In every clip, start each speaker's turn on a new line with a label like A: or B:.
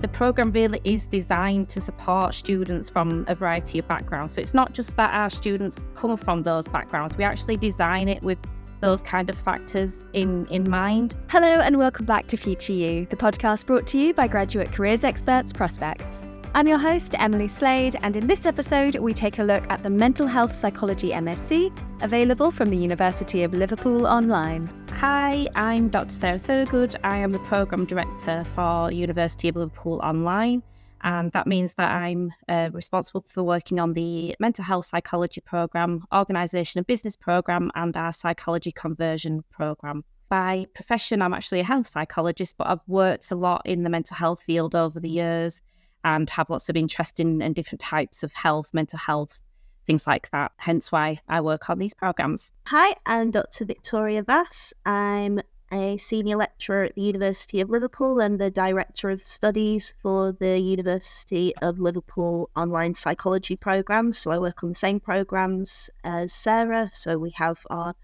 A: The programme really is designed to support students from a variety of backgrounds. So it's not just that our students come from those backgrounds, we actually design it with those kind of factors in mind.
B: Hello and welcome back to Future You, the podcast brought to you by graduate careers experts Prospect. I'm your host, Emily Slade, and in this episode, we take a look at the Mental Health Psychology MSc, available from the University of Liverpool Online.
A: Hi, I'm Dr. Sarah Thurgood. I am the Programme Director for University of Liverpool Online, and that means that I'm responsible for working on the Mental Health Psychology Programme, Organisation and Business Programme, and our Psychology Conversion Programme. By profession, I'm actually a health psychologist, but I've worked a lot in the mental health field over the years and have lots of interest in different types of health, mental health, things like that. Hence why I work on these programmes.
C: Hi, I'm Dr. Victoria.Vass. I'm a senior lecturer at the University of Liverpool and the Director of Studies for the University of Liverpool Online Psychology Programme. So I work on the same programmes as Sarah. So we have our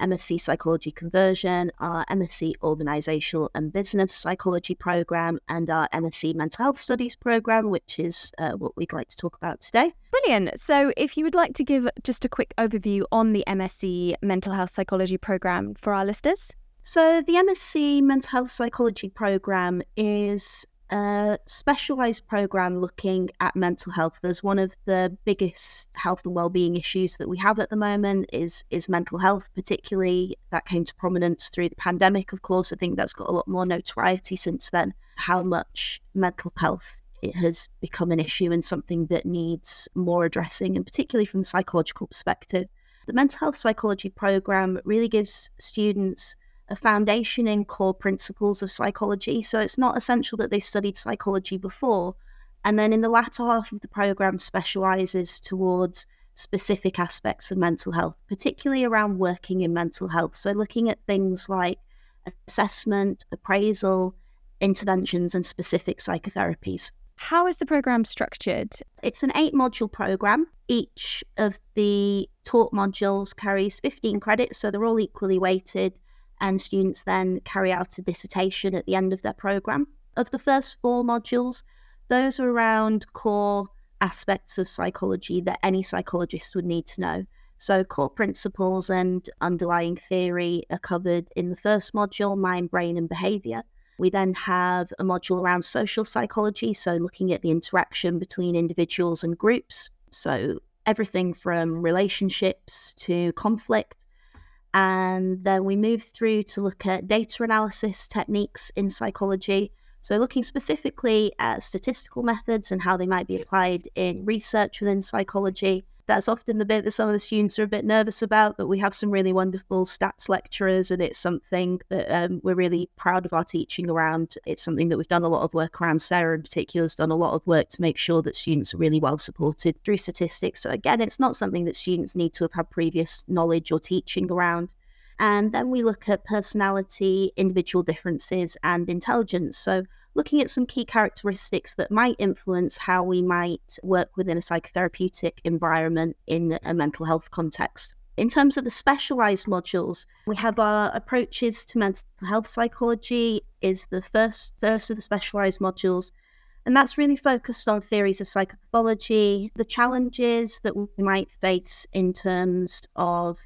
C: MSc Psychology Conversion, our MSc Organisational and Business Psychology Programme, and our MSc Mental Health Studies Programme, which is what we'd like to talk about today.
B: Brilliant. So if you would like to give just a quick overview on the MSc Mental Health Psychology Programme for our listeners.
C: So the MSc Mental Health Psychology Programme is a specialised programme looking at mental health. As one of the biggest health and wellbeing issues that we have at the moment is mental health, particularly that came to prominence through the pandemic. Of course, I think that's got a lot more notoriety since then, how much mental health it has become an issue and something that needs more addressing, and particularly from the psychological perspective. The Mental Health Psychology Programme really gives students a foundation in core principles of psychology. So it's not essential that they studied psychology before. And then in the latter half of the programme specialises towards specific aspects of mental health, particularly around working in mental health. So looking at things like assessment, appraisal, interventions and specific psychotherapies.
B: How is the programme structured?
C: It's an 8-module programme. Each of the taught modules carries 15 credits, so they're all equally weighted. And students then carry out a dissertation at the end of their programme. Of the first 4 modules, those are around core aspects of psychology that any psychologist would need to know. So core principles and underlying theory are covered in the first module, mind, brain and behaviour. We then have a module around social psychology, so looking at the interaction between individuals and groups. So everything from relationships to conflict. And then we move through to look at data analysis techniques in psychology. So looking specifically at statistical methods and how they might be applied in research within psychology. That's often the bit that some of the students are a bit nervous about, but we have some really wonderful stats lecturers, and it's something that we're really proud of our teaching around. It's something that we've done a lot of work around. Sarah in particular has done a lot of work to make sure that students are really well supported through statistics. So again, it's not something that students need to have had previous knowledge or teaching around. And then we look at personality, individual differences and intelligence. So looking at some key characteristics that might influence how we might work within a psychotherapeutic environment in a mental health context. In terms of the specialised modules, we have our approaches to mental health psychology is the first of the specialised modules. And that's really focused on theories of psychopathology, the challenges that we might face in terms of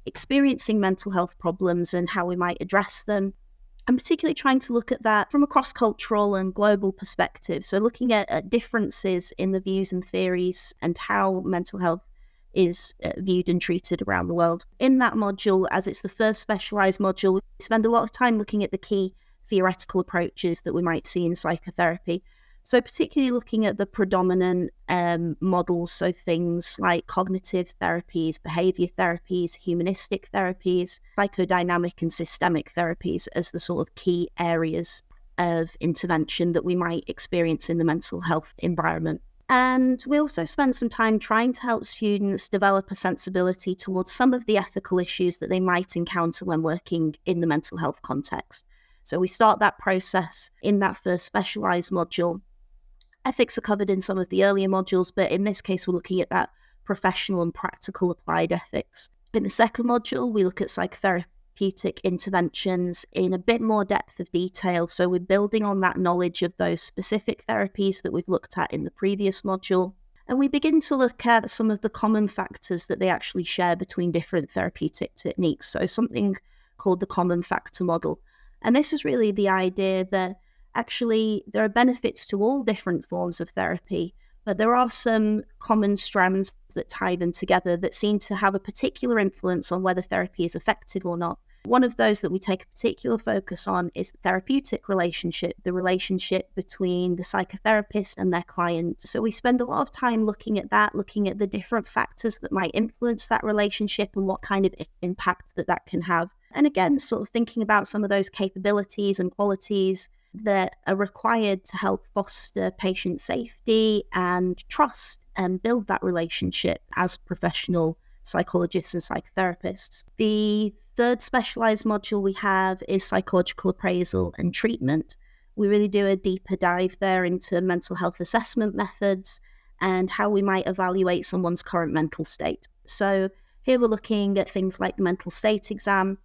C: experiencing mental health problems and how we might address them, and particularly trying to look at that from a cross-cultural and global perspective. So looking at differences in the views and theories and how mental health is viewed and treated around the world. In that module, as it's the first specialised module, we spend a lot of time looking at the key theoretical approaches that we might see in psychotherapy. So particularly looking at the predominant models, so things like cognitive therapies, behaviour therapies, humanistic therapies, psychodynamic and systemic therapies as the sort of key areas of intervention that we might experience in the mental health environment. And we also spend some time trying to help students develop a sensibility towards some of the ethical issues that they might encounter when working in the mental health context. So we start that process in that first specialised module. Ethics are covered in some of the earlier modules, but in this case, we're looking at that professional and practical applied ethics. In the second module, we look at psychotherapy therapeutic interventions in a bit more depth of detail. So we're building on that knowledge of those specific therapies that we've looked at in the previous module. And we begin to look at some of the common factors that they actually share between different therapeutic techniques. So something called the common factor model. And this is really the idea that actually there are benefits to all different forms of therapy, but there are some common strands that tie them together that seem to have a particular influence on whether therapy is effective or not. One of those that we take a particular focus on is the therapeutic relationship, the relationship between the psychotherapist and their client. So we spend a lot of time looking at that, looking at the different factors that might influence that relationship and what kind of impact that can have. And again, sort of thinking about some of those capabilities and qualities that are required to help foster patient safety and trust and build that relationship as professional psychologists and psychotherapists. The third specialised module we have is psychological appraisal and treatment. We really do a deeper dive there into mental health assessment methods and how we might evaluate someone's current mental state. So here we're looking at things like the mental state exam.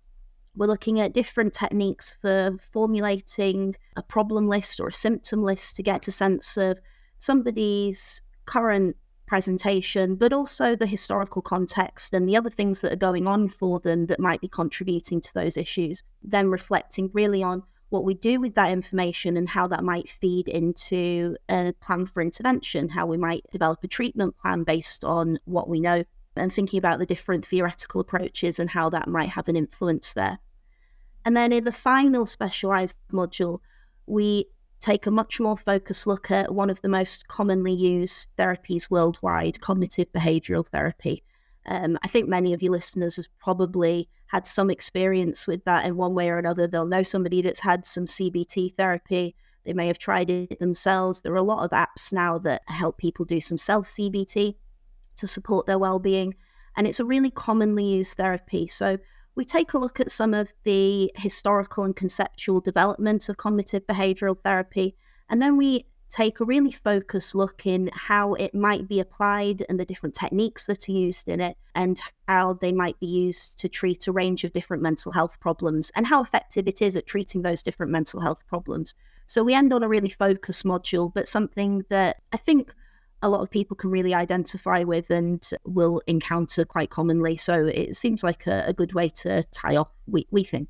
C: We're looking at different techniques for formulating a problem list or a symptom list to get a sense of somebody's current presentation, but also the historical context and the other things that are going on for them that might be contributing to those issues. Then reflecting really on what we do with that information and how that might feed into a plan for intervention, how we might develop a treatment plan based on what we know, and thinking about the different theoretical approaches and how that might have an influence there. And then in the final specialised module, we take a much more focused look at one of the most commonly used therapies worldwide, cognitive behavioural therapy. I think many of your listeners have probably had some experience with that in one way or another. They'll know somebody that's had some CBT therapy. They may have tried it themselves. There are a lot of apps now that help people do some self-CBT to support their well-being. And it's a really commonly used therapy. So we take a look at some of the historical and conceptual development of cognitive behavioural therapy, and then we take a really focused look in how it might be applied and the different techniques that are used in it and how they might be used to treat a range of different mental health problems and how effective it is at treating those different mental health problems. So we end on a really focused module, but something that I think a lot of people can really identify with and will encounter quite commonly. So it seems like a good way to tie off, we think.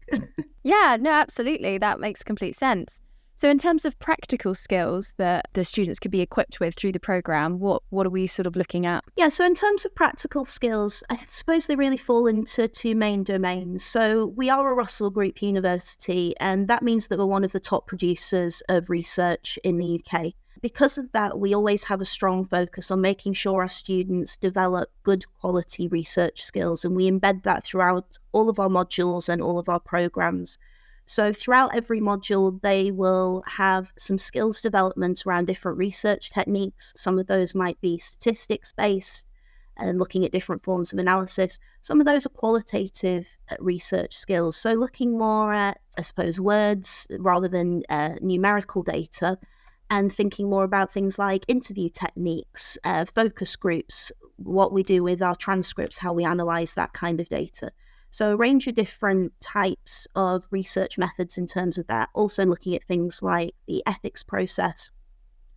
B: Yeah, no, absolutely. That makes complete sense. So in terms of practical skills that the students could be equipped with through the programme, what are we sort of looking at?
C: Yeah, so in terms of practical skills, I suppose they really fall into two main domains. So we are a Russell Group university, and that means that we're one of the top producers of research in the UK. Because of that, we always have a strong focus on making sure our students develop good quality research skills, and we embed that throughout all of our modules and all of our programs. So throughout every module, they will have some skills development around different research techniques. Some of those might be statistics-based and looking at different forms of analysis. Some of those are qualitative research skills. So looking more at, I suppose, words rather than numerical data, and thinking more about things like interview techniques, focus groups, what we do with our transcripts, how we analyse that kind of data. So a range of different types of research methods in terms of that. Also looking at things like the ethics process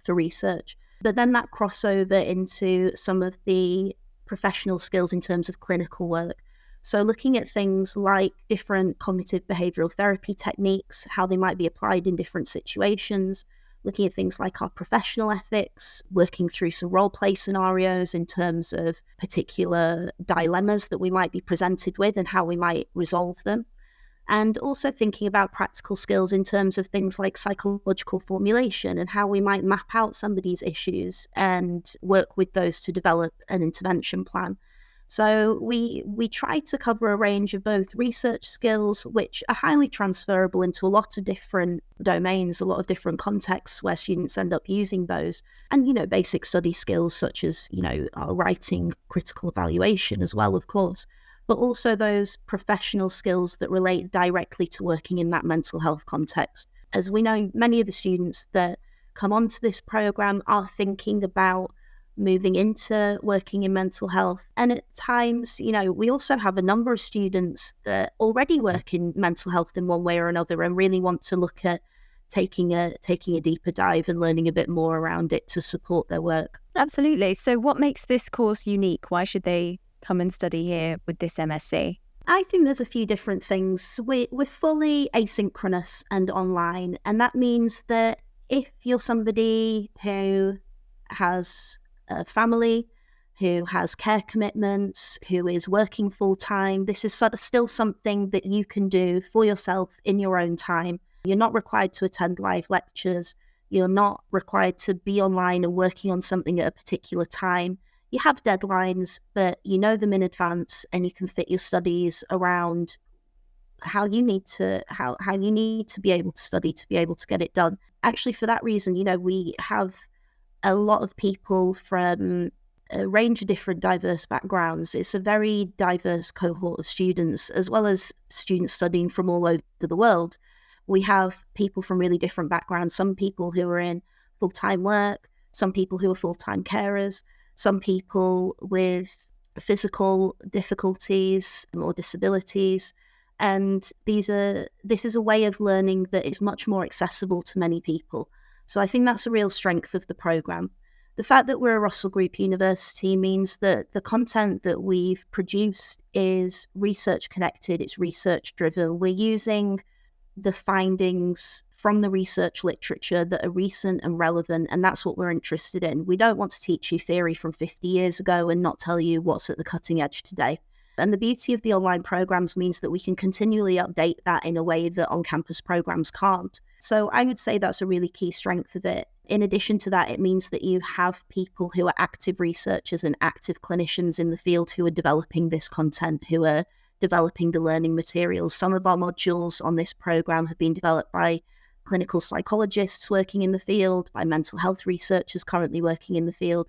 C: for research. But then that crossover into some of the professional skills in terms of clinical work. So looking at things like different cognitive behavioural therapy techniques, how they might be applied in different situations, looking at things like our professional ethics, working through some role play scenarios in terms of particular dilemmas that we might be presented with and how we might resolve them. And also thinking about practical skills in terms of things like psychological formulation and how we might map out somebody's issues and work with those to develop an intervention plan. So we try to cover a range of both research skills, which are highly transferable into a lot of different domains, a lot of different contexts where students end up using those, and, basic study skills such as, writing, critical evaluation as well, of course, but also those professional skills that relate directly to working in that mental health context. As we know, many of the students that come onto this programme are thinking about moving into working in mental health. And at times, we also have a number of students that already work in mental health in one way or another and really want to look at taking a deeper dive and learning a bit more around it to support their work.
B: Absolutely. So what makes this course unique? Why should they come and study here with this MSc?
C: I think there's a few different things. We're fully asynchronous and online, and that means that if you're somebody who has a family, who has care commitments, who is working full time, this is still something that you can do for yourself in your own time. You're not required to attend live lectures. You're not required to be online and working on something at a particular time. You have deadlines, but you know them in advance, and you can fit your studies around how you need to be able to study to be able to get it done. Actually, for that reason, we have a lot of people from a range of different diverse backgrounds. It's a very diverse cohort of students, as well as students studying from all over the world. We have people from really different backgrounds, some people who are in full-time work, some people who are full-time carers, some people with physical difficulties or disabilities. And this is a way of learning that is much more accessible to many people. So I think that's a real strength of the programme. The fact that we're a Russell Group university means that the content that we've produced is research connected, it's research driven. We're using the findings from the research literature that are recent and relevant, and that's what we're interested in. We don't want to teach you theory from 50 years ago and not tell you what's at the cutting edge today. And the beauty of the online programs means that we can continually update that in a way that on-campus programs can't. So I would say that's a really key strength of it. In addition to that, it means that you have people who are active researchers and active clinicians in the field who are developing this content, who are developing the learning materials. Some of our modules on this program have been developed by clinical psychologists working in the field, by mental health researchers currently working in the field.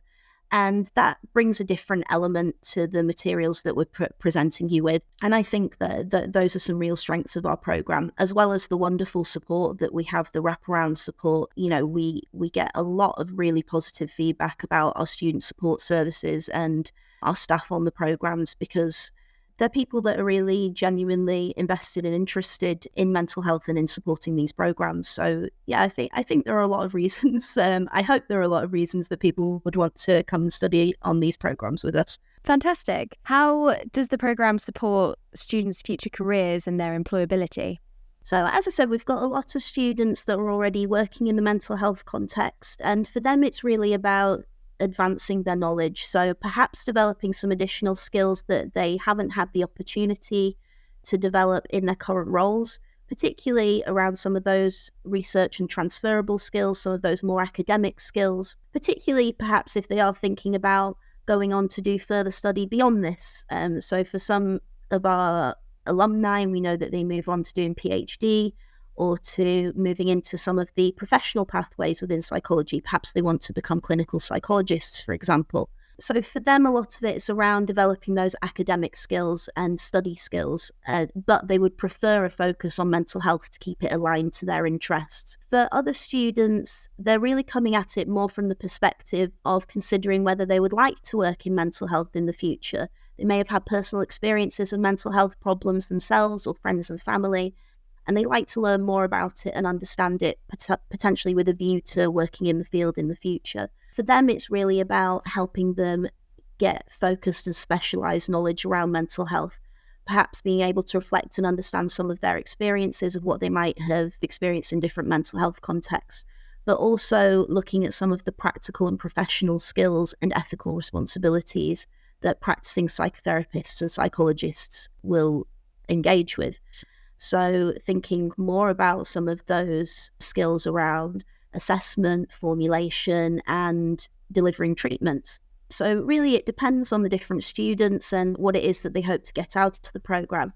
C: And that brings a different element to the materials that we're presenting you with. And I think that those are some real strengths of our program, as well as the wonderful support that we have, the wraparound support. We get a lot of really positive feedback about our student support services and our staff on the programs, because they're people that are really genuinely invested and interested in mental health and in supporting these programs. So yeah, I think there are a lot of reasons. I hope there are a lot of reasons that people would want to come and study on these programs with us.
B: Fantastic. How does the program support students' future careers and their employability?
C: So as I said, we've got a lot of students that are already working in the mental health context, and for them it's really about advancing their knowledge. So perhaps developing some additional skills that they haven't had the opportunity to develop in their current roles, particularly around some of those research and transferable skills, some of those more academic skills, particularly perhaps if they are thinking about going on to do further study beyond this. So for some of our alumni, we know that they move on to doing PhD or to moving into some of the professional pathways within psychology. Perhaps they want to become clinical psychologists, for example. So for them, a lot of it is around developing those academic skills and study skills, but they would prefer a focus on mental health to keep it aligned to their interests. For other students, they're really coming at it more from the perspective of considering whether they would like to work in mental health in the future. They may have had personal experiences of mental health problems themselves or friends and family, and they like to learn more about it and understand it, potentially with a view to working in the field in the future. For them, it's really about helping them get focused and specialised knowledge around mental health, perhaps being able to reflect and understand some of their experiences of what they might have experienced in different mental health contexts, but also looking at some of the practical and professional skills and ethical responsibilities that practicing psychotherapists and psychologists will engage with. So thinking more about some of those skills around assessment, formulation, and delivering treatments. So really it depends on the different students and what it is that they hope to get out of the programme.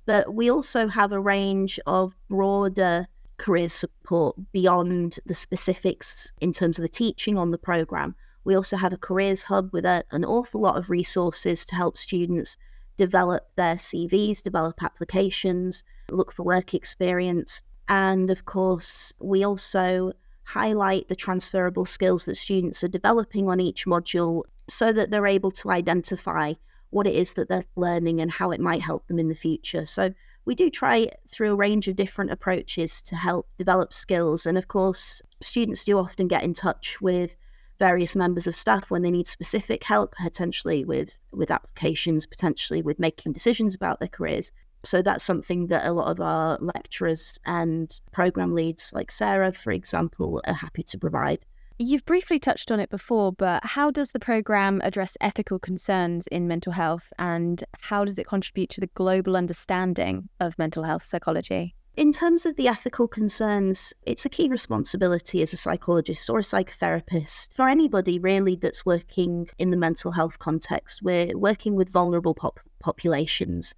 C: But we also have a range of broader career support beyond the specifics in terms of the teaching on the programme. We also have a careers hub with an awful lot of resources to help students develop their CVs, develop applications, look for work experience. And of course, we also highlight the transferable skills that students are developing on each module so that they're able to identify what it is that they're learning and how it might help them in the future. So we do try through a range of different approaches to help develop skills. And of course, students do often get in touch with various members of staff when they need specific help, potentially with applications, potentially with making decisions about their careers. So that's something that a lot of our lecturers and program leads, like Sarah, for example, are happy to provide.
B: You've briefly touched on it before, but how does the programme address ethical concerns in mental health, and how does it contribute to the global understanding of mental health psychology?
C: In terms of the ethical concerns, it's a key responsibility as a psychologist or a psychotherapist for anybody really that's working in the mental health context. We're working with vulnerable populations.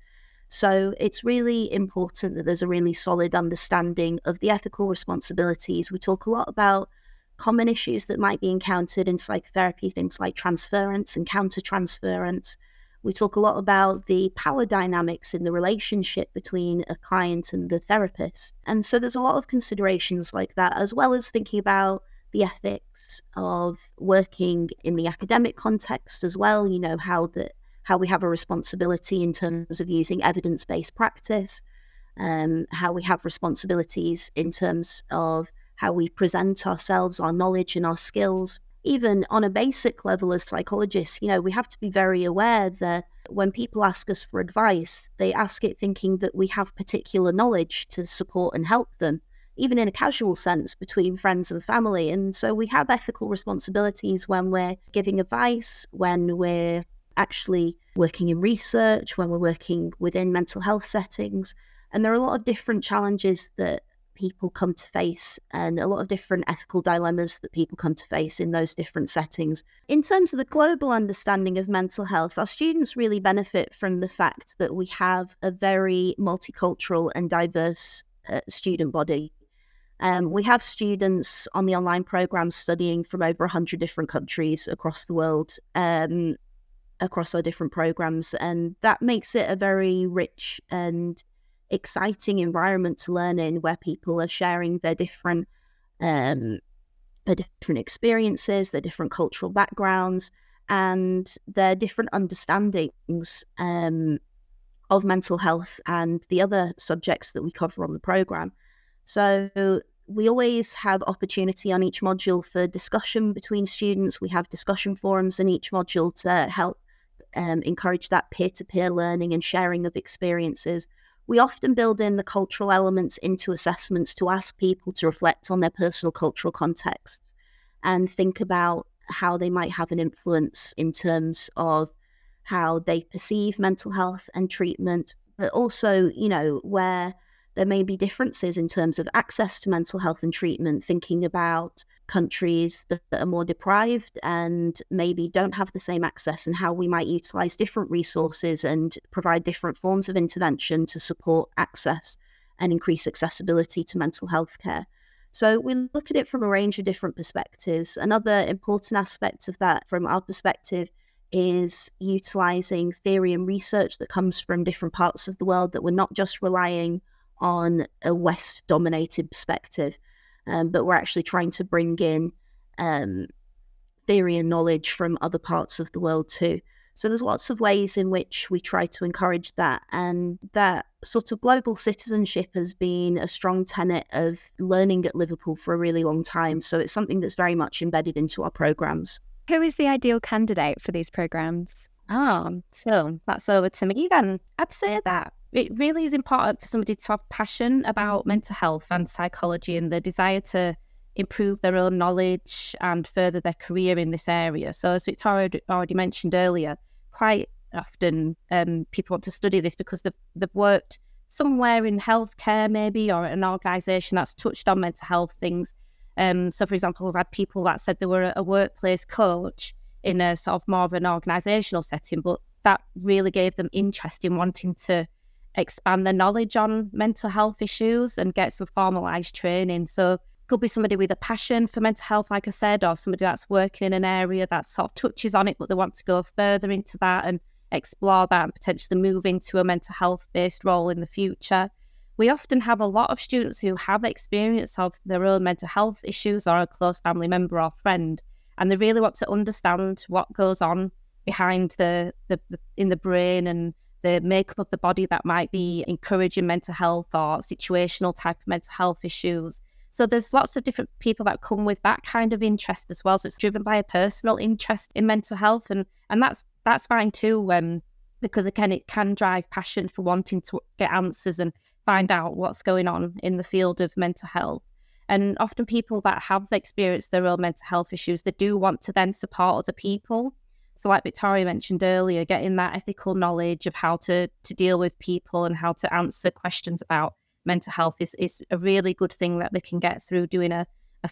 C: So it's really important that there's a really solid understanding of the ethical responsibilities. We talk a lot about common issues that might be encountered in psychotherapy, things like transference and countertransference. We talk a lot about the power dynamics in the relationship between a client and the therapist. And so there's a lot of considerations like that, as well as thinking about the ethics of working in the academic context as well, you know, how we have a responsibility in terms of using evidence-based practice, how we have responsibilities in terms of how we present ourselves, our knowledge and our skills. Even on a basic level as psychologists, you know, we have to be very aware that when people ask us for advice, they ask it thinking that we have particular knowledge to support and help them, even in a casual sense between friends and family. And so we have ethical responsibilities when we're giving advice, when we're actually working in research, when we're working within mental health settings. And there are a lot of different challenges that people come to face and a lot of different ethical dilemmas that people come to face in those different settings. In terms of the global understanding of mental health, our students really benefit from the fact that we have a very multicultural and diverse student body. We have students on the online program studying from over 100 different countries across the world, across our different programs, and that makes it a very rich and exciting environment to learn in, where people are sharing their different experiences, their different cultural backgrounds, and their different understandings of mental health and the other subjects that we cover on the program. So we always have opportunity on each module for discussion between students. We have discussion forums in each module to help encourage that peer-to-peer learning and sharing of experiences. We often build in the cultural elements into assessments to ask people to reflect on their personal cultural contexts and think about how they might have an influence in terms of how they perceive mental health and treatment, but also, you know, where there may be differences in terms of access to mental health and treatment, thinking about countries that are more deprived and maybe don't have the same access, and how we might utilize different resources and provide different forms of intervention to support access and increase accessibility to mental health care. So we look at it from a range of different perspectives. Another important aspect of that from our perspective is utilizing theory and research that comes from different parts of the world, that we're not just relying on a West-dominated perspective, but we're actually trying to bring in theory and knowledge from other parts of the world too. So there's lots of ways in which we try to encourage that, and that sort of global citizenship has been a strong tenet of learning at Liverpool for a really long time. So it's something that's very much embedded into our programs.
B: Who is the ideal candidate for these programs?
A: So that's over to me then. I'd say that it really is important for somebody to have passion about mental health and psychology and the desire to improve their own knowledge and further their career in this area. So as Victoria already mentioned earlier, quite often people want to study this because they've worked somewhere in healthcare maybe, or an organisation that's touched on mental health things. So for example, we've had people that said they were a workplace coach in a sort of more of an organisational setting, but that really gave them interest in wanting to expand their knowledge on mental health issues and get some formalised training. So it could be somebody with a passion for mental health, like I said, or somebody that's working in an area that sort of touches on it, but they want to go further into that and explore that and potentially move into a mental health based role in the future. we often have a lot of students who have experience of their own mental health issues or a close family member or friend, and they really want to understand what goes on behind the in the brain and the makeup of the body that might be encouraging mental health or situational type of mental health issues. So there's lots of different people that come with that kind of interest as well. So it's driven by a personal interest in mental health, and that's fine too, because again, it can drive passion for wanting to get answers and find out what's going on in the field of mental health. And often people that have experienced their own mental health issues, they do want to then support other people. So like Victoria mentioned earlier, getting that ethical knowledge of how to deal with people and how to answer questions about mental health is a really good thing that they can get through doing a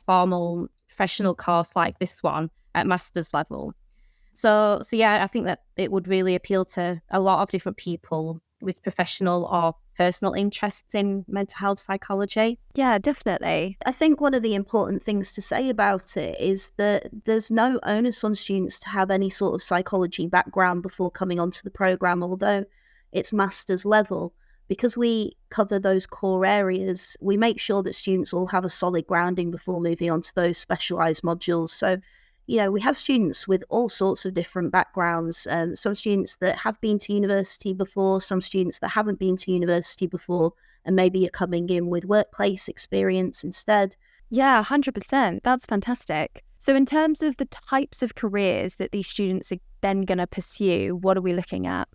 A: formal professional course like this one at master's level. So yeah, I think that it would really appeal to a lot of different people with professional or personal interests in mental health psychology.
B: Yeah, definitely.
C: I think one of the important things to say about it is that there's no onus on students to have any sort of psychology background before coming onto the programme, although it's master's level. Because we cover those core areas, we make sure that students all have a solid grounding before moving on to those specialised modules. So, we have students with all sorts of different backgrounds. Some students that have been to university before, some students that haven't been to university before, and maybe are coming in with workplace experience instead.
B: Yeah, 100%. That's fantastic. So in terms of the types of careers that these students are then going to pursue, what are we looking at?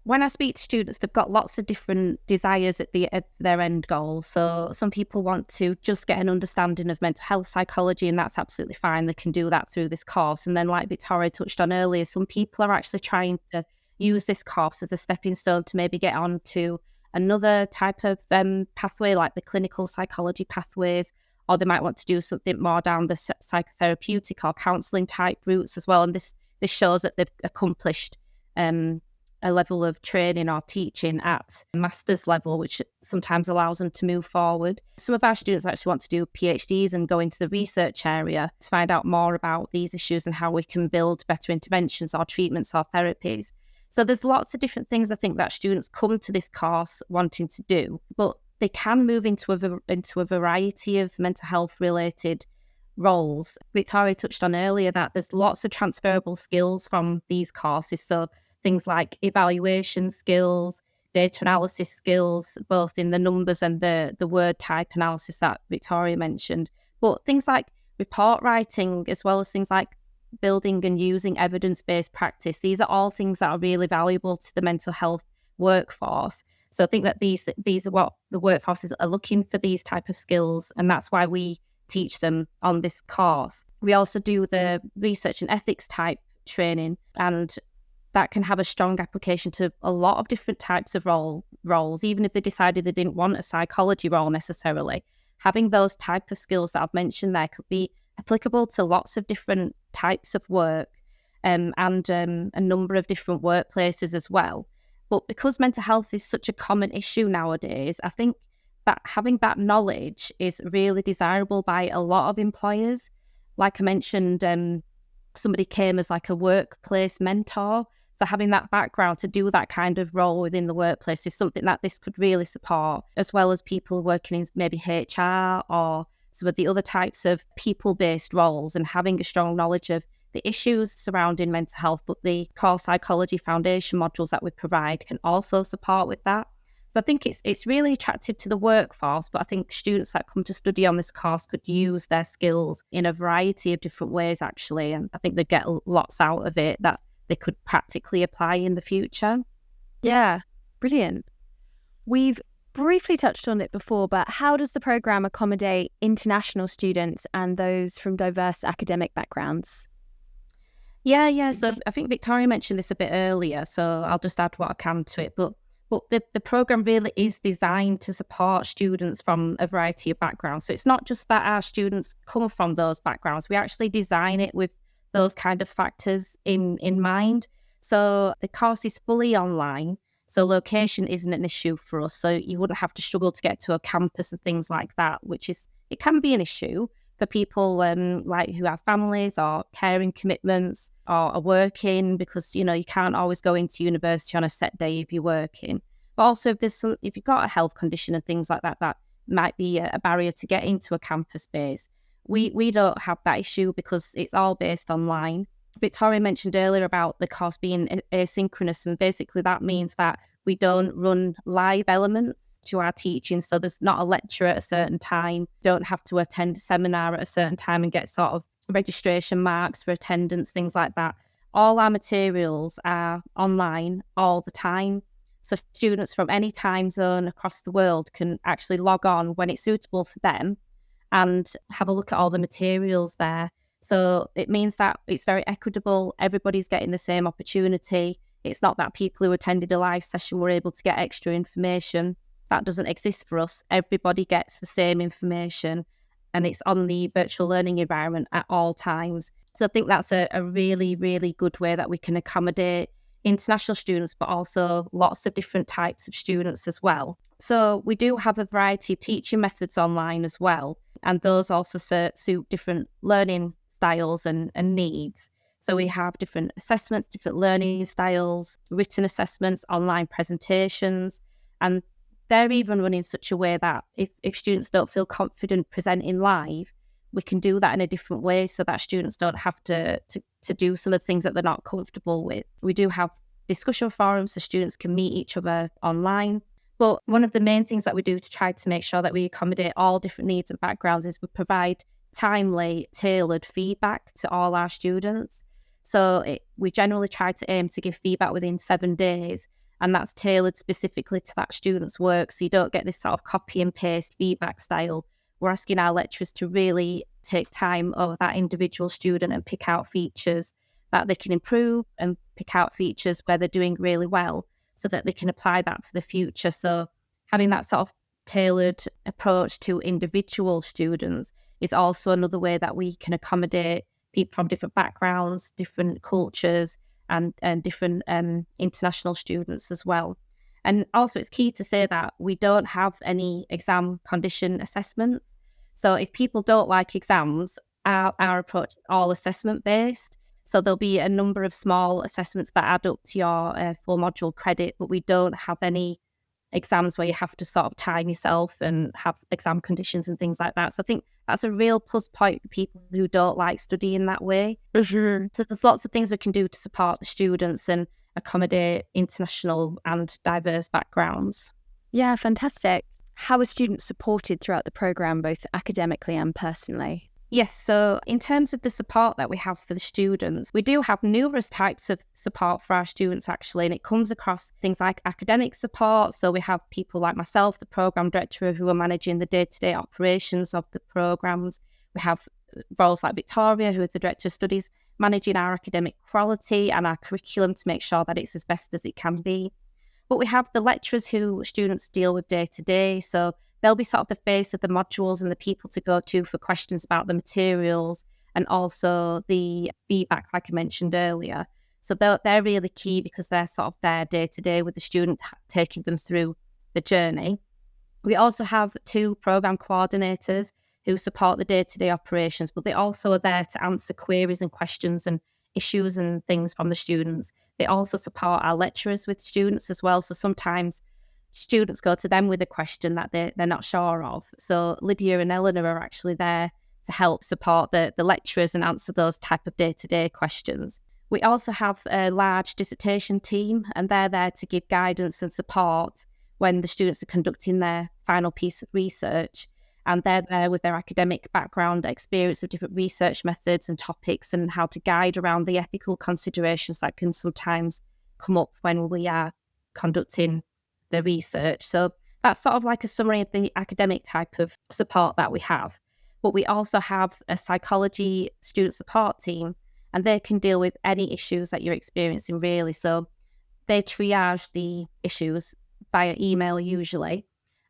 A: When I speak to students, they've got lots of different desires at their end goal. So some people want to just get an understanding of mental health psychology, and that's absolutely fine. They can do that through this course. And then like Victoria touched on earlier, some people are actually trying to use this course as a stepping stone to maybe get on to another type of pathway, like the clinical psychology pathways, or they might want to do something more down the psychotherapeutic or counselling type routes as well. And this shows that they've accomplished a level of training or teaching at master's level, which sometimes allows them to move forward. Some of our students actually want to do PhDs and go into the research area to find out more about these issues and how we can build better interventions or treatments or therapies. So there's lots of different things I think that students come to this course wanting to do, but they can move into a variety of mental health related roles. Victoria touched on earlier that there's lots of transferable skills from these courses. So things like evaluation skills, data analysis skills, both in the numbers and the word type analysis that Victoria mentioned. But things like report writing, as well as things like building and using evidence-based practice, these are all things that are really valuable to the mental health workforce. So I think that these are what the workforces are looking for, these type of skills, and that's why we teach them on this course. We also do the research and ethics type training, and that can have a strong application to a lot of different types of roles, even if they decided they didn't want a psychology role necessarily. Having those type of skills that I've mentioned there could be applicable to lots of different types of work and a number of different workplaces as well. But because mental health is such a common issue nowadays, I think that having that knowledge is really desirable by a lot of employers. Like I mentioned, somebody came as like a workplace mentor. So having that background to do that kind of role within the workplace is something that this could really support, as well as people working in maybe HR or some of the other types of people-based roles, and having a strong knowledge of the issues surrounding mental health. But the core psychology foundation modules that we provide can also support with that. So I think it's really attractive to the workforce, but I think students that come to study on this course could use their skills in a variety of different ways, actually. And I think they get lots out of it that they could practically apply in the future.
B: Yeah, brilliant. We've briefly touched on it before, but how does the programme accommodate international students and those from diverse academic backgrounds?
A: Yeah. So I think Victoria mentioned this a bit earlier, so I'll just add what I can to it. But the programme really is designed to support students from a variety of backgrounds. So it's not just that our students come from those backgrounds. We actually design it with those kind of factors in mind. So the course is fully online. So location isn't an issue for us. So you wouldn't have to struggle to get to a campus and things like that, it can be an issue for people like who have families or caring commitments or are working, because, you can't always go into university on a set day if you're working. But also if you've got a health condition and things like that, that might be a barrier to get into a campus space. We don't have that issue because it's all based online. Victoria mentioned earlier about the course being asynchronous, and basically that means that we don't run live elements to our teaching. So there's not a lecture at a certain time, don't have to attend a seminar at a certain time and get sort of registration marks for attendance, things like that. All our materials are online all the time. So students from any time zone across the world can actually log on when it's suitable for them and have a look at all the materials there. So it means that it's very equitable. Everybody's getting the same opportunity. It's not that people who attended a live session were able to get extra information. That doesn't exist for us. Everybody gets the same information, and it's on the virtual learning environment at all times. So I think that's a really, really good way that we can accommodate international students, but also lots of different types of students as well. So we do have a variety of teaching methods online as well, and those also suit different learning styles and needs. So we have different assessments, different learning styles, written assessments, online presentations, and they're even run in such a way that if students don't feel confident presenting live, we can do that in a different way so that students don't have to do some of the things that they're not comfortable with. We do have discussion forums so students can meet each other online. But one of the main things that we do to try to make sure that we accommodate all different needs and backgrounds is we provide timely, tailored feedback to all our students. So we generally try to aim to give feedback within 7 days, and that's tailored specifically to that student's work. So you don't get this sort of copy and paste feedback style. We're asking our lecturers to really take time over that individual student and pick out features that they can improve and pick out features where they're doing really well so that they can apply that for the future. So having that sort of tailored approach to individual students is also another way that we can accommodate people from different backgrounds, different cultures, and different international students as well. And also it's key to say that we don't have any exam condition assessments. So if people don't like exams, our approach is all assessment based. So there'll be a number of small assessments that add up to your full module credit, but we don't have any exams where you have to sort of time yourself and have exam conditions and things like that. So I think that's a real plus point for people who don't like studying that way.
B: Mm-hmm.
A: So there's lots of things we can do to support the students and accommodate international and diverse backgrounds.
B: Yeah, fantastic. How are students supported throughout the programme, both academically and personally?
A: Yes, so in terms of the support that we have for the students, we do have numerous types of support for our students actually, and it comes across things like academic support. So we have people like myself, the programme director, who are managing the day-to-day operations of the programmes. We have roles like Victoria, who is the director of studies, managing our academic quality and our curriculum to make sure that it's as best as it can be. But we have the lecturers who students deal with day to day. So they'll be sort of the face of the modules and the people to go to for questions about the materials and also the feedback, like I mentioned earlier. So they're really key because they're sort of there day to day with the student, taking them through the journey. We also have 2 programme coordinators who support the day-to-day operations, but they also are there to answer queries and questions and issues and things from the students. They also support our lecturers with students as well. So sometimes students go to them with a question that they're not sure of. So Lydia and Eleanor are actually there to help support the lecturers and answer those type of day-to-day questions. We also have a large dissertation team, and they're there to give guidance and support when the students are conducting their final piece of research. And they're there with their academic background, experience of different research methods and topics, and how to guide around the ethical considerations that can sometimes come up when we are conducting the research. So that's sort of like a summary of the academic type of support that we have. But we also have a psychology student support team, and they can deal with any issues that you're experiencing, really. So they triage the issues via email usually,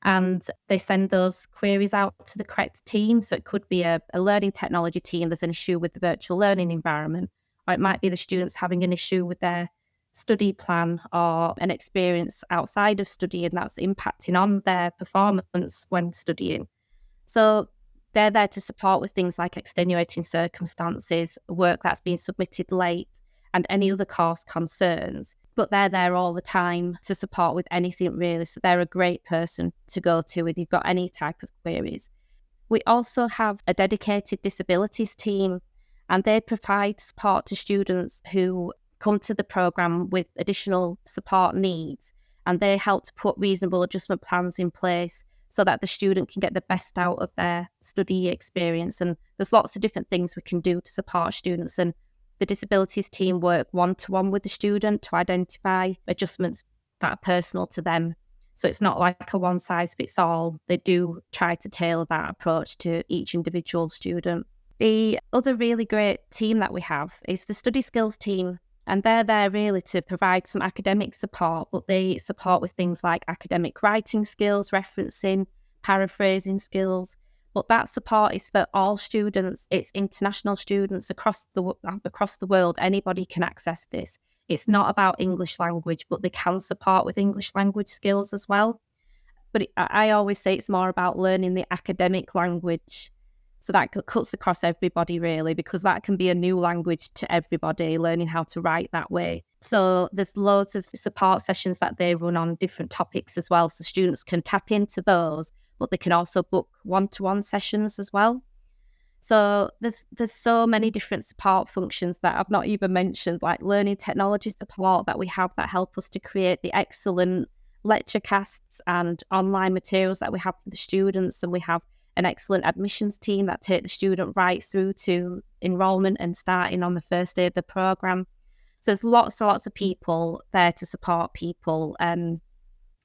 A: and they send those queries out to the correct team. So it could be a learning technology team, there's an issue with the virtual learning environment, or it might be the students having an issue with their study plan or an experience outside of studying that's impacting on their performance when studying. So they're there to support with things like extenuating circumstances, work that's been submitted late, and any other course concerns. but they're there all the time to support with anything really. So they're a great person to go to if you've got any type of queries. We also have a dedicated disabilities team, and they provide support to students who come to the programme with additional support needs, and they help to put reasonable adjustment plans in place so that the student can get the best out of their study experience. And there's lots of different things we can do to support students, and the disabilities team work one-to-one with the student to identify adjustments that are personal to them. So it's not like a one-size-fits-all. They do try to tailor that approach to each individual student. The other really great team that we have is the study skills team, and they're there really to provide some academic support, but they support with things like academic writing skills, referencing, paraphrasing skills. But that support is for all students. It's international students across the world. Anybody can access this. It's not about English language, but they can support with English language skills as well. But I always say it's more about learning the academic language. So that cuts across everybody really, because that can be a new language to everybody, learning how to write that way. So there's loads of support sessions that they run on different topics as well. So students can tap into those, but they can also book one-to-one sessions as well. So there's so many different support functions that I've not even mentioned, like learning technology support that we have that help us to create the excellent lecture casts and online materials that we have for the students. And we have an excellent admissions team that take the student right through to enrolment and starting on the first day of the programme. So there's lots and lots of people there to support people in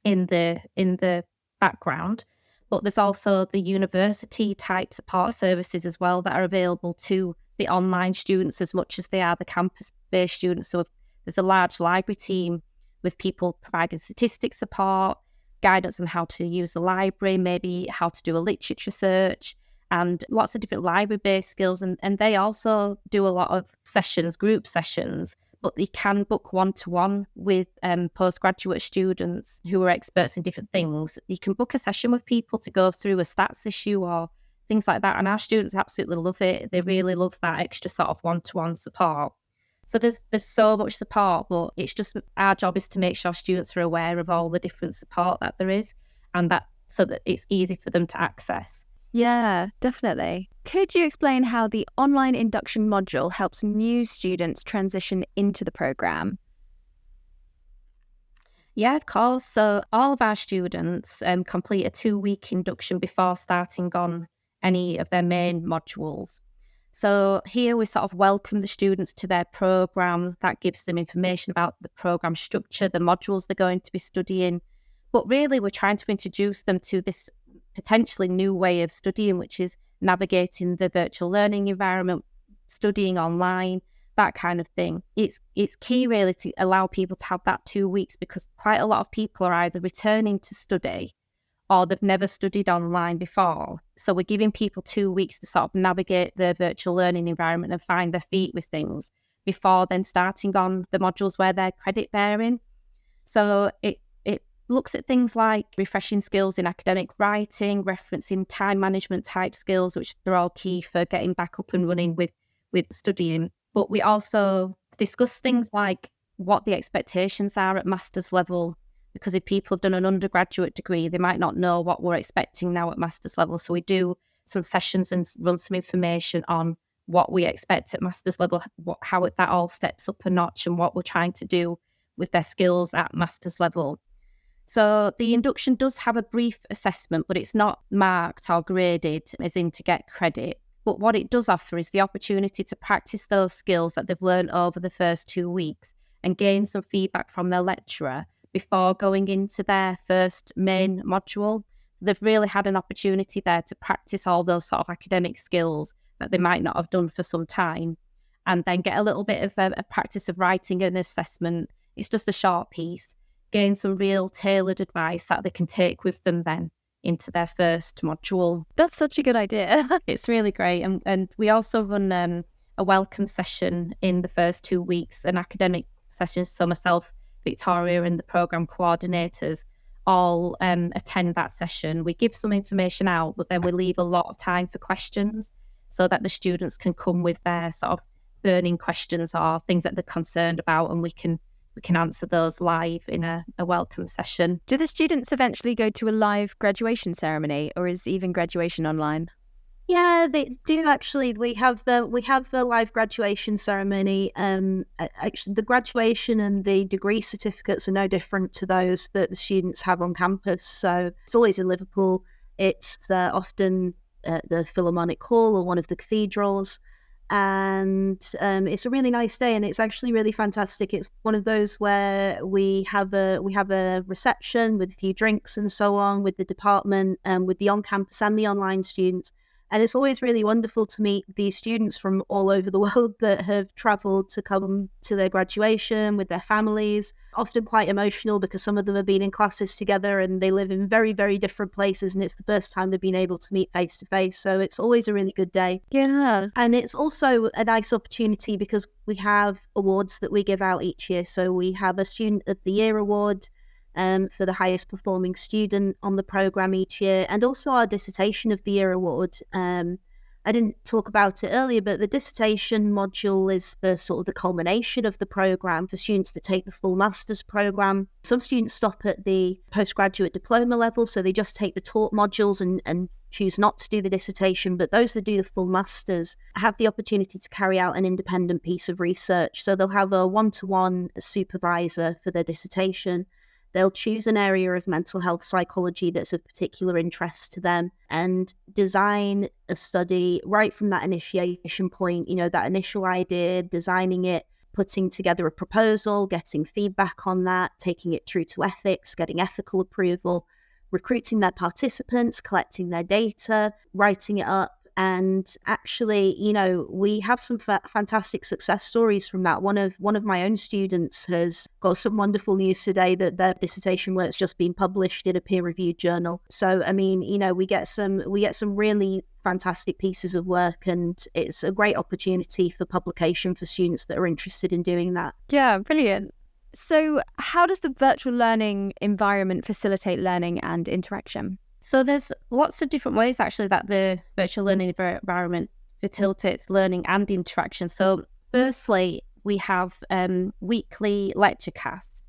A: the background. But there's also the university type support services as well that are available to the online students as much as they are the campus-based students. So there's a large library team with people providing statistics support, guidance on how to use the library, maybe how to do a literature search, and lots of different library-based skills. And they also do a lot of sessions, group sessions, but you can book one-to-one with postgraduate students who are experts in different things. You can book a session with people to go through a stats issue or things like that. And our students absolutely love it. They really love that extra sort of one-to-one support. So there's so much support, but it's just our job is to make sure students are aware of all the different support that there is, and that so that it's easy for them to access.
B: Yeah, definitely. Could you explain how the online induction module helps new students transition into the programme?
A: Yeah, of course. So all of our students complete a 2-week induction before starting on any of their main modules. So here we sort of welcome the students to their programme. That gives them information about the programme structure, the modules they're going to be studying. But really we're trying to introduce them to this potentially new way of studying, which is navigating the virtual learning environment, studying online, that kind of thing. It's key really to allow people to have that 2 weeks, because quite a lot of people are either returning to study or they've never studied online before. So we're giving people 2 weeks to sort of navigate the virtual learning environment and find their feet with things before then starting on the modules where they're credit bearing. So it looks at things like refreshing skills in academic writing, referencing time management type skills, which are all key for getting back up and running with studying. But we also discuss things like what the expectations are at master's level, because if people have done an undergraduate degree, they might not know what we're expecting now at master's level. So we do some sessions and run some information on what we expect at master's level, how that all steps up a notch, and what we're trying to do with their skills at master's level. So the induction does have a brief assessment, but it's not marked or graded as in to get credit. But what it does offer is the opportunity to practice those skills that they've learned over the first 2 weeks and gain some feedback from their lecturer before going into their first main module. So they've really had an opportunity there to practice all those sort of academic skills that they might not have done for some time, and then get a little bit of a practice of writing an assessment. It's just a short piece. Gain some real tailored advice that they can take with them then into their first module.
B: That's such a good idea.
A: It's really great. And we also run a welcome session in the first 2 weeks, an academic session. So myself, Victoria, and the programme coordinators all attend that session. We give some information out, but then we leave a lot of time for questions so that the students can come with their sort of burning questions or things that they're concerned about, and we can we can answer those live in a welcome session.
B: Do the students eventually go to a live graduation ceremony, or is even graduation online?
C: Yeah, they do actually. We have the live graduation ceremony. Actually, the graduation and the degree certificates are no different to those that the students have on campus. So it's always in Liverpool. It's often the Philharmonic Hall or one of the cathedrals, and it's a really nice day. And it's actually really fantastic. It's one of those where we have a reception with a few drinks and so on with the department and with the on-campus and the online students. And it's always really wonderful to meet these students from all over the world that have travelled to come to their graduation with their families, often quite emotional because some of them have been in classes together and they live in very, very different places, and it's the first time they've been able to meet face to face. So it's always a really good day.
B: Yeah.
C: And it's also a nice opportunity because we have awards that we give out each year. So we have a Student of the Year award for the highest performing student on the programme each year, and also our Dissertation of the Year award. I didn't talk about it earlier, but the dissertation module is the sort of the culmination of the programme for students that take the full master's programme. Some students stop at the postgraduate diploma level, so they just take the taught modules and choose not to do the dissertation, but those that do the full masters have the opportunity to carry out an independent piece of research. So they'll have a one-to-one supervisor for their dissertation. They'll choose an area of mental health psychology that's of particular interest to them and design a study right from that initiation point, that initial idea, designing it, putting together a proposal, getting feedback on that, taking it through to ethics, getting ethical approval, recruiting their participants, collecting their data, writing it up. And actually, we have some fantastic success stories from that. One of my own students has got some wonderful news today that their dissertation work's just been published in a peer-reviewed journal. So, we get some really fantastic pieces of work, and it's a great opportunity for publication for students that are interested in doing that.
B: Yeah, brilliant. So, how does the virtual learning environment facilitate learning and interaction?
A: So there's lots of different ways actually that the virtual learning environment facilitates learning and interaction. So firstly, we have weekly lecture casts,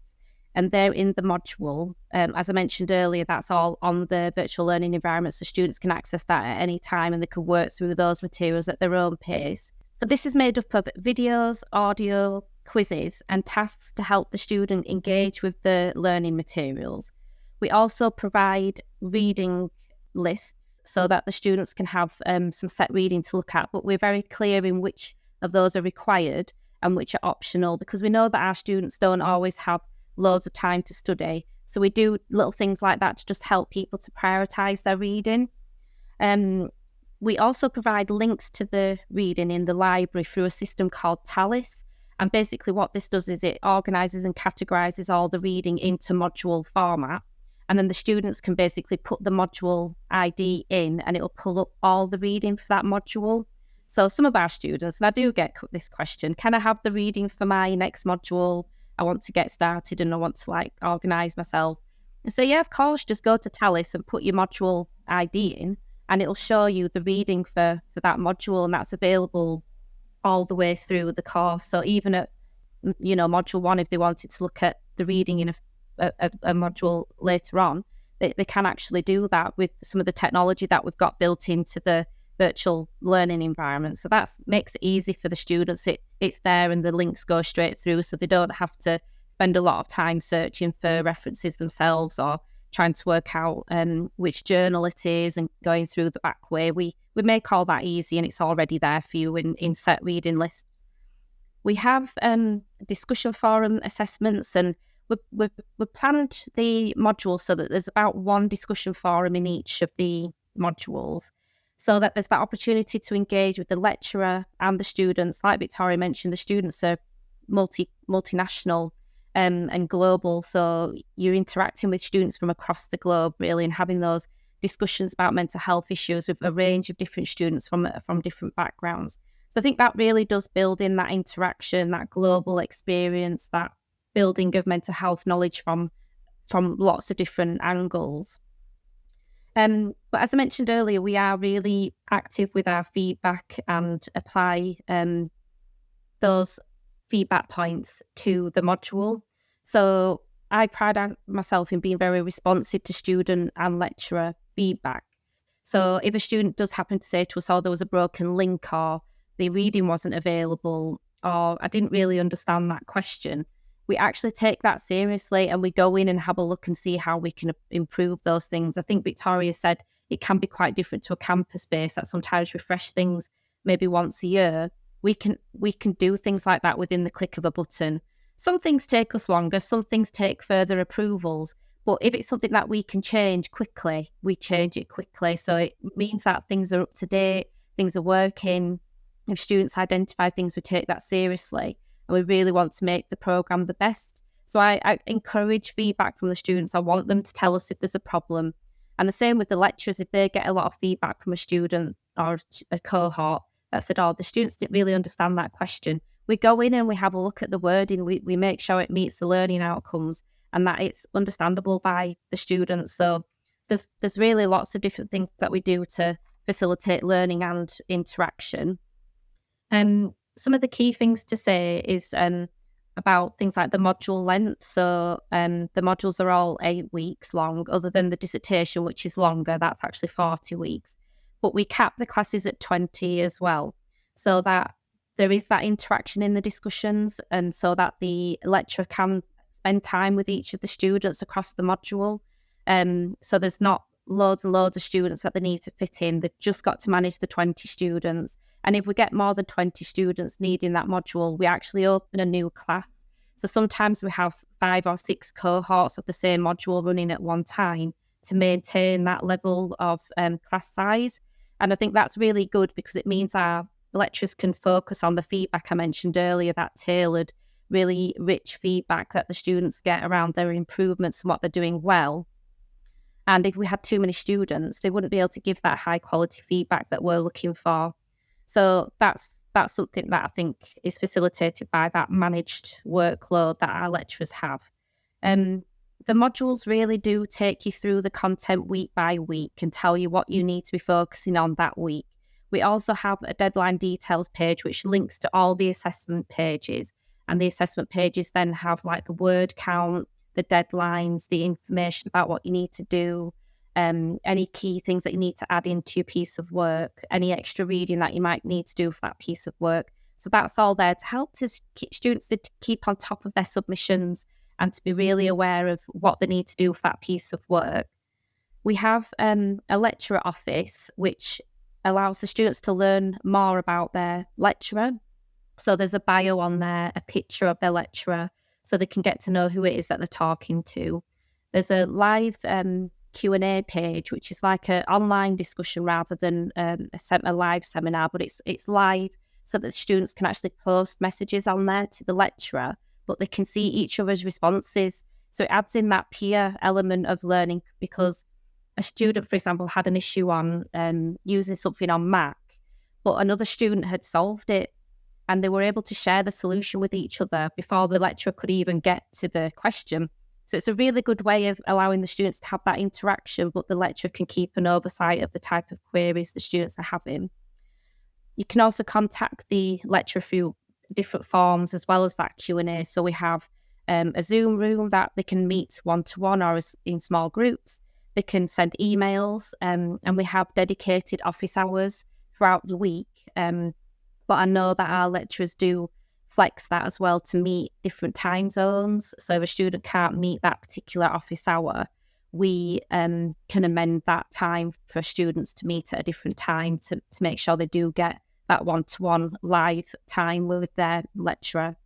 A: and they're in the module. As I mentioned earlier, that's all on the virtual learning environment, so students can access that at any time and they can work through those materials at their own pace. So this is made up of videos, audio, quizzes, and tasks to help the student engage with the learning materials. We also provide reading lists so that the students can have some set reading to look at, but we're very clear in which of those are required and which are optional, because we know that our students don't always have loads of time to study. So we do little things like that to just help people to prioritise their reading. We also provide links to the reading in the library through a system called Tallis. And basically what this does is it organises and categorises all the reading into module format. And then the students can basically put the module ID in and it'll pull up all the reading for that module. So some of our students, and I do get this question, can I have the reading for my next module? I want to get started and I want to organise myself. And so yeah, of course, just go to Tallis and put your module ID in and it'll show you the reading for that module, and that's available all the way through the course. So even at, module 1, if they wanted to look at the reading in a module later on, they can actually do that with some of the technology that we've got built into the virtual learning environment. So that makes it easy for the students. It's there and the links go straight through, so they don't have to spend a lot of time searching for references themselves or trying to work out which journal it is and going through the back way. We make all that easy and it's already there for you in set reading lists. We have discussion forum assessments, and we've planned the modules so that there's about one discussion forum in each of the modules, so that there's that opportunity to engage with the lecturer and the students. Like Victoria mentioned, the students are multinational and global, so you're interacting with students from across the globe really, and having those discussions about mental health issues with a range of different students from different backgrounds. So I think that really does build in that interaction, that global experience, that building of mental health knowledge from lots of different angles. But as I mentioned earlier, we are really active with our feedback and apply those feedback points to the module. So I pride myself in being very responsive to student and lecturer feedback. So if a student does happen to say to us, oh, there was a broken link, or the reading wasn't available, or I didn't really understand that question, we actually take that seriously and we go in and have a look and see how we can improve those things. I think Victoria said it can be quite different to a campus base that sometimes refresh things maybe once a year. We can do things like that within the click of a button. Some things take us longer, some things take further approvals, but if it's something that we can change quickly, we change it quickly. So it means that things are up to date, things are working. If students identify things, we take that seriously, and we really want to make the programme the best. So I encourage feedback from the students. I want them to tell us if there's a problem. And the same with the lecturers. If they get a lot of feedback from a student or a cohort that said, oh, the students didn't really understand that question, we go in and we have a look at the wording. We make sure it meets the learning outcomes and that it's understandable by the students. So there's really lots of different things that we do to facilitate learning and interaction. Some of the key things to say is about things like the module length. So the modules are all 8 weeks long, other than the dissertation, which is longer. That's actually 40 weeks. But we cap the classes at 20 as well, so that there is that interaction in the discussions, and so that the lecturer can spend time with each of the students across the module. So there's not loads and loads of students that they need to fit in. They've just got to manage the 20 students. And if we get more than 20 students needing that module, we actually open a new class. So sometimes we have 5 or 6 cohorts of the same module running at one time to maintain that level of class size. And I think that's really good because it means our lecturers can focus on the feedback I mentioned earlier, that tailored, really rich feedback that the students get around their improvements and what they're doing well. And if we had too many students, they wouldn't be able to give that high quality feedback that we're looking for. So that's something that I think is facilitated by that managed workload that our lecturers have. The modules really do take you through the content week by week and tell you what you need to be focusing on that week. We also have a deadline details page which links to all the assessment pages. And the assessment pages then have like the word count, the deadlines, the information about what you need to do, any key things that you need to add into your piece of work, any extra reading that you might need to do for that piece of work. So that's all there to help students to keep on top of their submissions and to be really aware of what they need to do for that piece of work. We have a lecturer office which allows the students to learn more about their lecturer. So there's a bio on there, a picture of their lecturer, so they can get to know who it is that they're talking to. There's a live Q&A page, which is like an online discussion rather than a live seminar, but it's live so that students can actually post messages on there to the lecturer, but they can see each other's responses. So it adds in that peer element of learning, because a student, for example, had an issue on using something on Mac, but another student had solved it, and they were able to share the solution with each other before the lecturer could even get to the question. So it's a really good way of allowing the students to have that interaction, but the lecturer can keep an oversight of the type of queries the students are having. You can also contact the lecturer through different forms as well as that Q&A. So we have a Zoom room that they can meet one-to-one or in small groups. They can send emails, and we have dedicated office hours throughout the week. But I know that our lecturers do flex that as well to meet different time zones. So if a student can't meet that particular office hour, we can amend that time for students to meet at a different time to make sure they do get that one-to-one live time with their lecturer.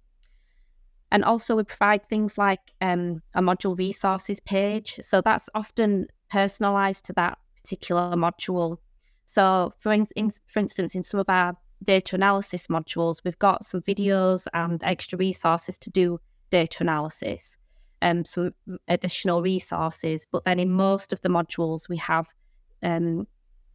A: And also we provide things like a module resources page. So that's often personalised to that particular module. So for instance, in some of our data analysis modules, we've got some videos and extra resources to do data analysis, some additional resources. But then in most of the modules, we have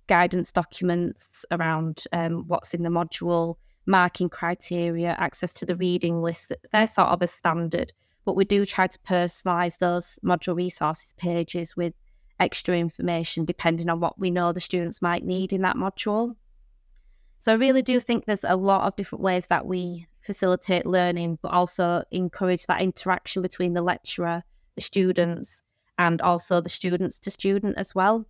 A: guidance documents around what's in the module, marking criteria, access to the reading list. They're sort of a standard, but we do try to personalise those module resources pages with extra information depending on what we know the students might need in that module. So I really do think there's a lot of different ways that we facilitate learning, but also encourage that interaction between the lecturer, the students, and also the students to student as well.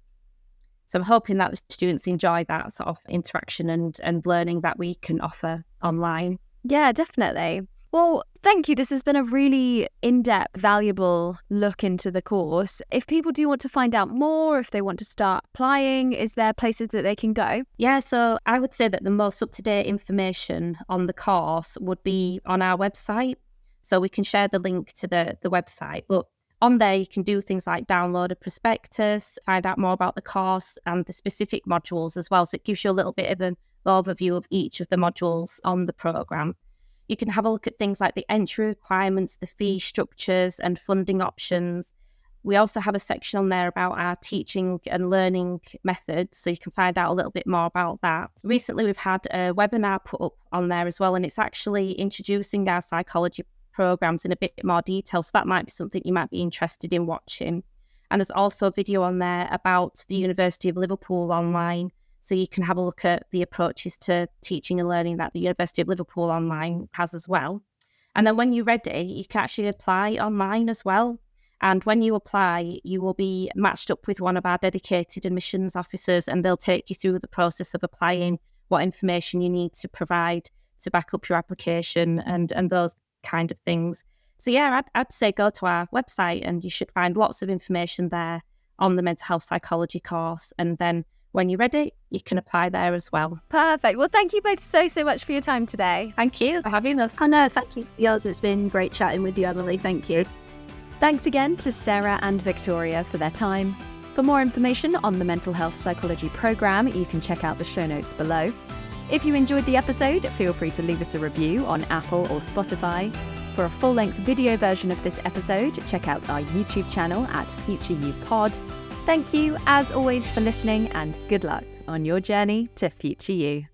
A: So I'm hoping that the students enjoy that sort of interaction and learning that we can offer online.
B: Yeah, definitely. Well, thank you. This has been a really in-depth, valuable look into the course. If people do want to find out more, if they want to start applying, is there places that they can go?
A: Yeah, so I would say that the most up-to-date information on the course would be on our website. So we can share the link to the website. But on there, you can do things like download a prospectus, find out more about the course and the specific modules as well. So it gives you a little bit of an overview of each of the modules on the programme. You can have a look at things like the entry requirements, the fee structures and funding options. We also have a section on there about our teaching and learning methods, so you can find out a little bit more about that. Recently, we've had a webinar put up on there as well, and it's actually introducing our psychology programs in a bit more detail, so that might be something you might be interested in watching. And there's also a video on there about the University of Liverpool Online, so you can have a look at the approaches to teaching and learning that the University of Liverpool Online has as well. And then when you're ready, you can actually apply online as well. And when you apply, you will be matched up with one of our dedicated admissions officers, and they'll take you through the process of applying, what information you need to provide to back up your application and those kind of things. So yeah, I'd say go to our website and you should find lots of information there on the mental health psychology course. And then when you're ready, you can apply there as well.
B: Perfect. Well, thank you both so much for your time today.
A: Thank you for having us.
C: Oh no, thank you for yours. It's been great chatting with you, Emily. Thank you.
B: Thanks again to Sarah and Victoria for their time. For more information on the Mental Health Psychology programme, you can check out the show notes below. If you enjoyed the episode, feel free to leave us a review on Apple or Spotify. For a full-length video version of this episode, check out our YouTube channel at FutureYouPod. Thank you, as always, for listening, and good luck on your journey to Future You.